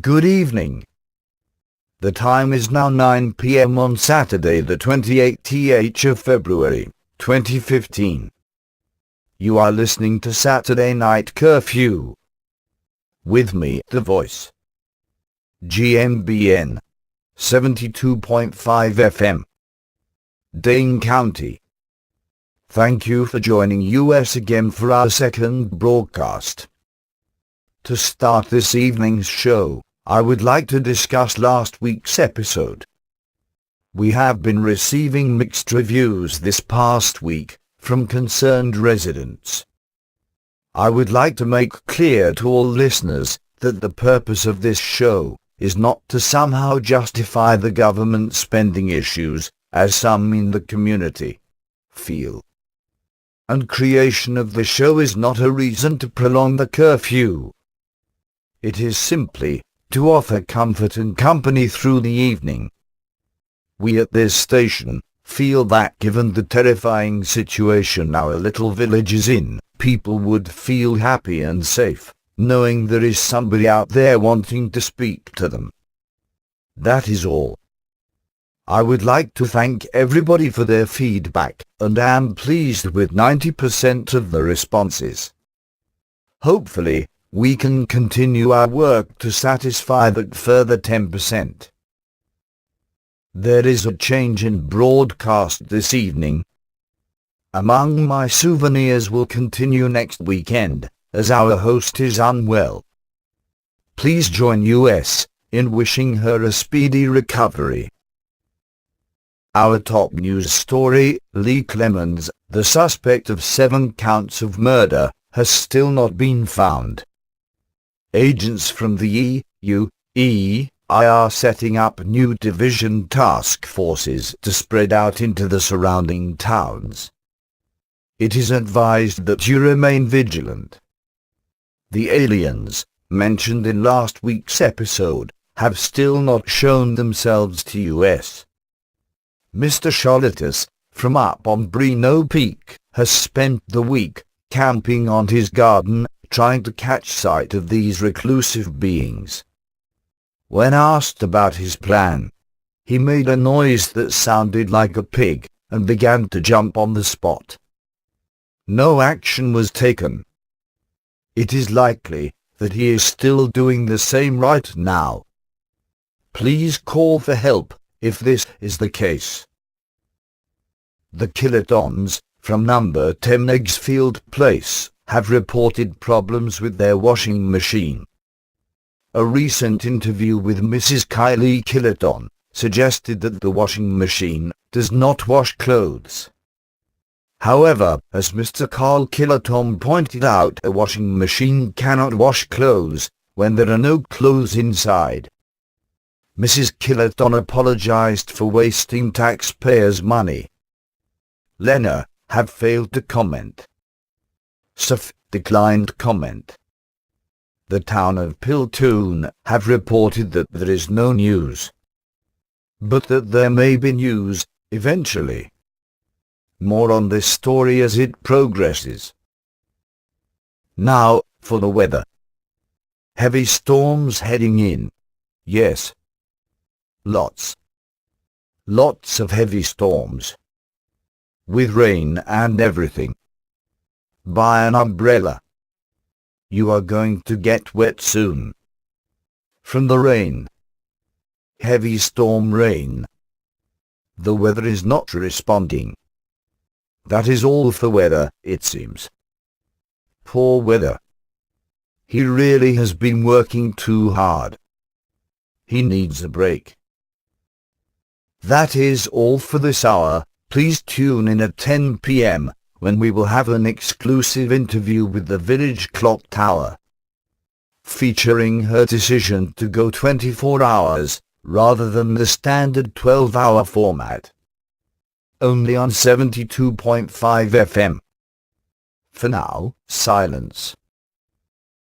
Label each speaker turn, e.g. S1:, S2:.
S1: Good evening. The time is now 9 p.m. on Saturday the 28th of February, 2015. You are listening to Saturday Night Curfew. With me, The Voice. GMBN. 72.5 FM. Dane County. Thank you for joining us again for our second broadcast. To start this evening's show, I would like to discuss last week's episode. We have been receiving mixed reviews this past week from concerned residents. I would like to make clear to all listeners that the purpose of this show is not to somehow justify the government spending issues, as some in the community feel. And creation of the show is not a reason to prolong the curfew. It is simply to offer comfort and company through the evening. We at this station feel that given the terrifying situation our little village is in, people would feel happy and safe, knowing there is somebody out there wanting to speak to them. That is all. I would like to thank everybody for their feedback, and am pleased with 90% of the responses. Hopefully, we can continue our work to satisfy that further 10%. There is a change in broadcast this evening. Among My Souvenirs will continue next weekend, as our host is unwell. Please join us in wishing her a speedy recovery. Our top news story, Lee Clemens, the suspect of 7 counts of murder, has still not been found. Agents from the E02 are setting up new division task forces to spread out into the surrounding towns. It is advised that you remain vigilant. The aliens, mentioned in last week's episode, have still not shown themselves to us. Mr. Charlotus, from up on Breno Peak, has spent the week camping on his garden, trying to catch sight of these reclusive beings. When asked about his plan, he made a noise that sounded like a pig, and began to jump on the spot. No action was taken. It is likely that he is still doing the same right now. Please call for help if this is the case. The kilotons, from number 10 Eggsfield Place, have reported problems with their washing machine. A recent interview with Mrs. Kylie Kiloton suggested that the washing machine does not wash clothes. However, as Mr. Carl Kiloton pointed out, a washing machine cannot wash clothes when there are no clothes inside. Mrs. Kiloton apologized for wasting taxpayers' money. Lena have failed to comment. Saf declined comment. The town of Piltoon have reported that there is no news, but that there may be news eventually. More on this story as it progresses. Now, for the weather. Heavy storms heading in. Yes. Lots of heavy storms. With rain and everything. Buy an umbrella. You are going to get wet soon. From the rain. Heavy storm rain. The weather is not responding. That is all for weather, it seems. Poor weather. He really has been working too hard. He needs a break. That is all for this hour. Please tune in at 10 p.m. when we will have an exclusive interview with the village clock tower, featuring her decision to go 24 hours, rather than the standard 12-hour format. Only on 72.5 FM. For now, silence.